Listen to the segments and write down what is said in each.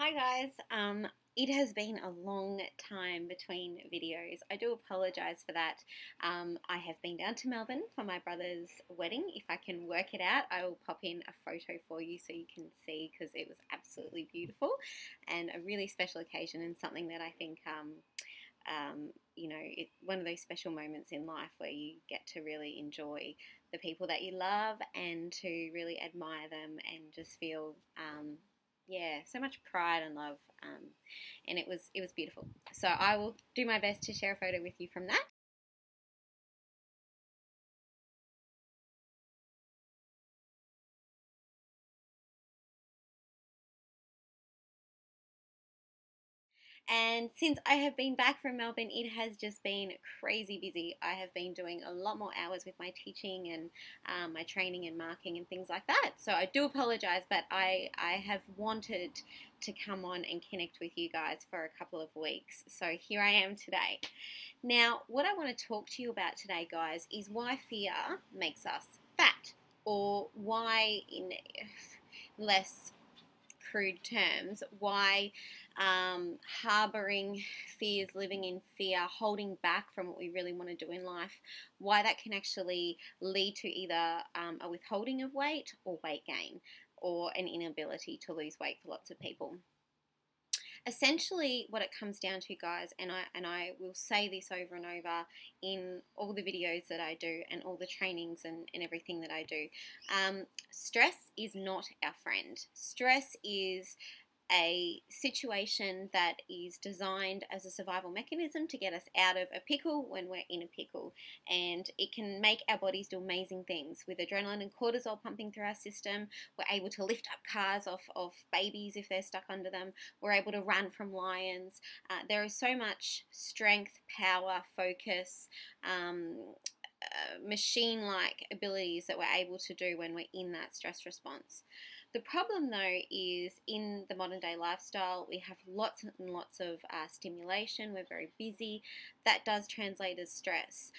Hi guys, it has been a long time between videos. I do apologise for that. I have been down to Melbourne for my brother's wedding. If I can work it out, I will pop in a photo for you so you can see, because it was absolutely beautiful and a really special occasion, and something that I think one of those special moments in life where you get to really enjoy the people that you love and to really admire them and just feel, yeah, so much pride and love. And it was beautiful. So I will do my best to share a photo with you from that. And since I have been back from Melbourne, it has just been crazy busy. I have been doing a lot more hours with my teaching and my training and marking and things like that. So I do apologize, but I have wanted to come on and connect with you guys for a couple of weeks. So here I am today. Now, what I want to talk to you about today, guys, is why fear makes us fat, or why, in less crude terms, why harboring fears, living in fear, holding back from what we really want to do in life, why that can actually lead to either a withholding of weight or weight gain, or an inability to lose weight for lots of people. Essentially, what it comes down to, guys, and I will say this over and over in all the videos that I do and all the trainings and everything that I do, stress is not our friend. Stress is a situation that is designed as a survival mechanism to get us out of a pickle when we're in a pickle. And it can make our bodies do amazing things. With adrenaline and cortisol pumping through our system, we're able to lift up cars off babies if they're stuck under them. We're able to run from lions. There is so much strength, power, focus, machine-like abilities that we're able to do when we're in that stress response. The problem, though, is in the modern day lifestyle, we have lots and lots of stimulation. We're very busy. That does translate as stress.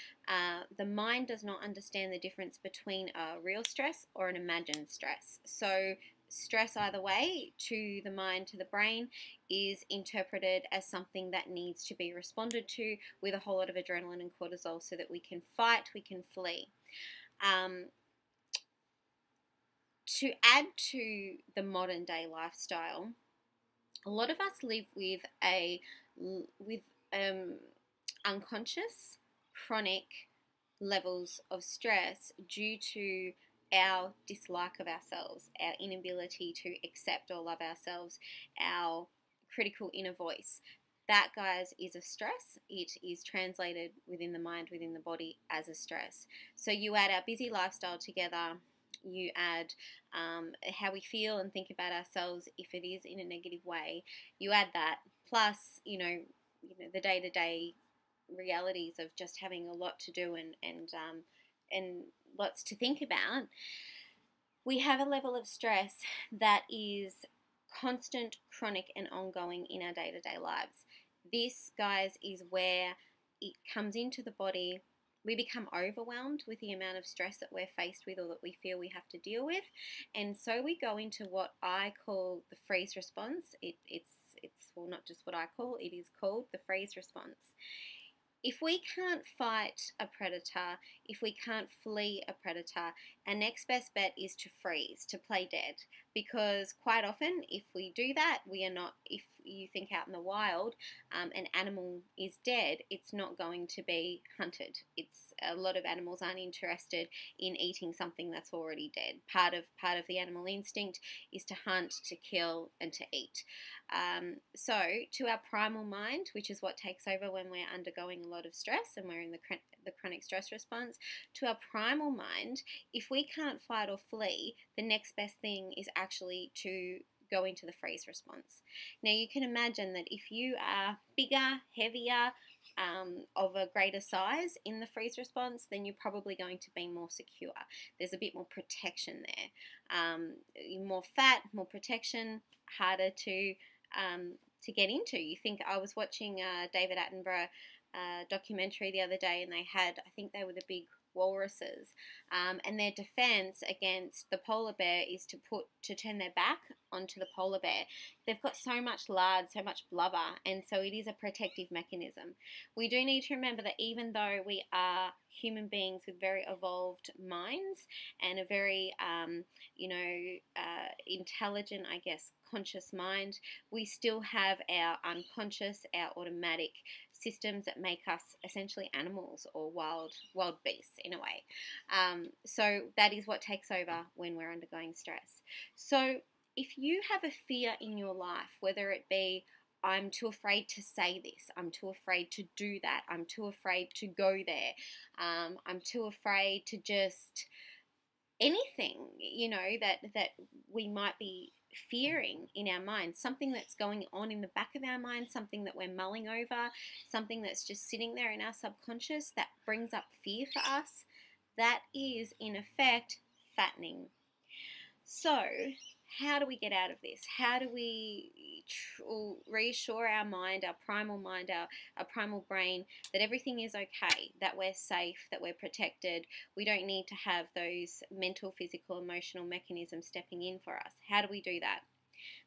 The mind does not understand the difference between a real stress or an imagined stress. So stress, either way, to the mind, to the brain, is interpreted as something that needs to be responded to with a whole lot of adrenaline and cortisol so that we can fight, we can flee. To add to the modern day lifestyle, a lot of us live with unconscious, chronic levels of stress due to our dislike of ourselves, our inability to accept or love ourselves, our critical inner voice. That, guys, is a stress. It is translated within the mind, within the body, as a stress. So you add our busy lifestyle together, you add how we feel and think about ourselves if it is in a negative way, you add that, plus, the day-to-day realities of just having a lot to do and lots to think about, we have a level of stress that is constant, chronic, and ongoing in our day-to-day lives. This, guys, is where it comes into the body. We become overwhelmed with the amount of stress that we're faced with or that we feel we have to deal with. And so we go into what I call the freeze response. It's well, not just what I call, it is called the freeze response. If we can't fight a predator, if we can't flee a predator, our next best bet is to freeze, to play dead. Because quite often, if we do that, we are not, if you think out in the wild, an animal is dead, it's not going to be hunted. It's a lot of animals aren't interested in eating something that's already dead. Part of the animal instinct is to hunt, to kill, and to eat. So to our primal mind, which is what takes over when we're undergoing a lot of stress and we're in the chronic stress response, to our primal mind, if we can't fight or flee, the next best thing is actually to go into the freeze response. Now you can imagine that if you are bigger, heavier, of a greater size in the freeze response, then you're probably going to be more secure. There's a bit more protection there. More fat, more protection, harder to get into. You think, I was watching David Attenborough documentary the other day, and they had, I think they were the big walruses, and their defense against the polar bear is to turn their back onto the polar bear. They've got so much lard, so much blubber, and so it is a protective mechanism. We do need to remember that even though we are human beings with very evolved minds and a very intelligent, I guess, conscious mind, we still have our unconscious, our automatic systems that make us essentially animals or wild beasts in a way. So that is what takes over when we're undergoing stress. So if you have a fear in your life, whether it be I'm too afraid to say this, I'm too afraid to do that, I'm too afraid to go there, I'm too afraid to just anything, that we might be fearing in our mind, something that's going on in the back of our mind, something that we're mulling over, something that's just sitting there in our subconscious that brings up fear for us, that is in effect fattening. So how do we get out of this? How do we reassure our mind, our primal mind, our primal brain that everything is okay, that we're safe, that we're protected? We don't need to have those mental, physical, emotional mechanisms stepping in for us. How do we do that?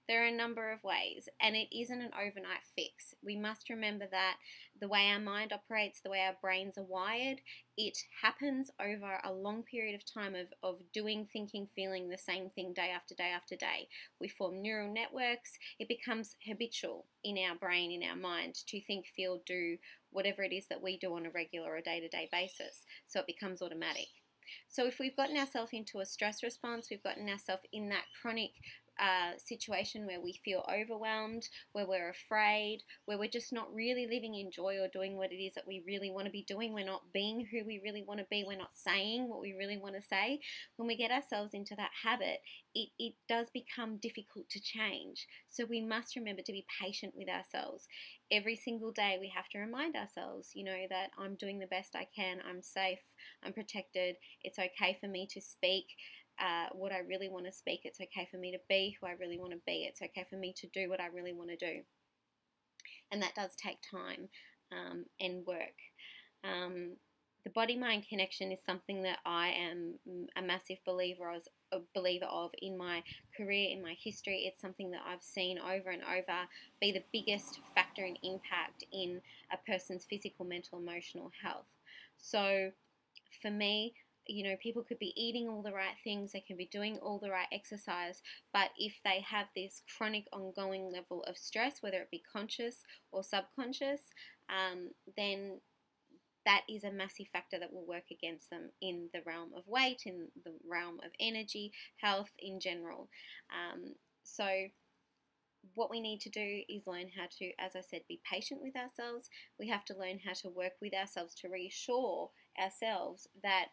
There are a number of ways, and it isn't an overnight fix. We must remember that the way our mind operates, the way our brains are wired, it happens over a long period of time of doing, thinking, feeling the same thing day after day after day. We form neural networks. It becomes habitual in our brain, in our mind, to think, feel, do whatever it is that we do on a regular or day-to-day basis. So it becomes automatic. So if we've gotten ourselves into a stress response, we've gotten ourselves in that chronic situation where we feel overwhelmed, where we're afraid, where we're just not really living in joy or doing what it is that we really want to be doing. We're not being who we really want to be. We're not saying what we really want to say. When we get ourselves into that habit, it does become difficult to change. So we must remember to be patient with ourselves. Every single day we have to remind ourselves, that I'm doing the best I can, I'm safe, I'm protected, it's okay for me to speak what I really want to speak. It's okay for me to be who I really want to be. It's okay for me to do what I really want to do. And that does take time and work. The body-mind connection is something that I am a massive believer of in my career, in my history. It's something that I've seen over and over be the biggest factor in impact in a person's physical, mental, emotional health. So for me, people could be eating all the right things, they can be doing all the right exercise, but if they have this chronic ongoing level of stress, whether it be conscious or subconscious, then that is a massive factor that will work against them in the realm of weight, in the realm of energy, health in general. So what we need to do is learn how to, as I said, be patient with ourselves. We have to learn how to work with ourselves to reassure ourselves that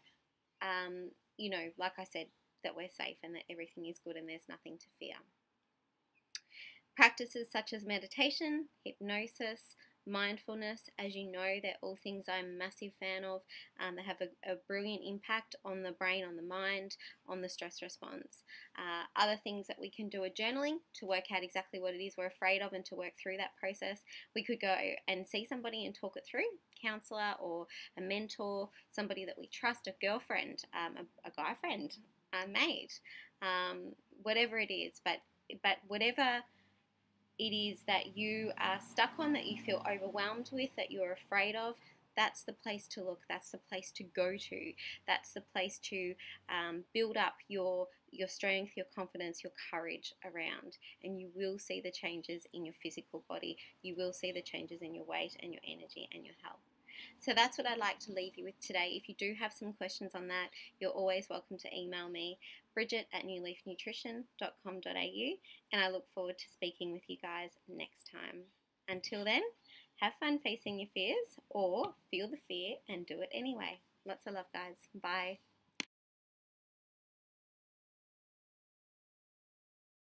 like I said, that we're safe and that everything is good and there's nothing to fear. Practices such as meditation, hypnosis, mindfulness, as you know, they're all things I'm a massive fan of. They have a brilliant impact on the brain, on the mind, on the stress response. Other things that we can do are journaling to work out exactly what it is we're afraid of and to work through that process. We could go and see somebody and talk it through, counselor or a mentor, somebody that we trust, a girlfriend, a guy friend, a mate, whatever it is. But whatever it is that you are stuck on, that you feel overwhelmed with, that you're afraid of, that's the place to look. That's the place to go to. That's the place to build up your strength, your confidence, your courage around. And you will see the changes in your physical body. You will see the changes in your weight and your energy and your health. So that's what I'd like to leave you with today. If you do have some questions on that, you're always welcome to email me, bridget@newleafnutrition.com.au, and I look forward to speaking with you guys next time. Until then, have fun facing your fears, or feel the fear and do it anyway. Lots of love, guys. Bye.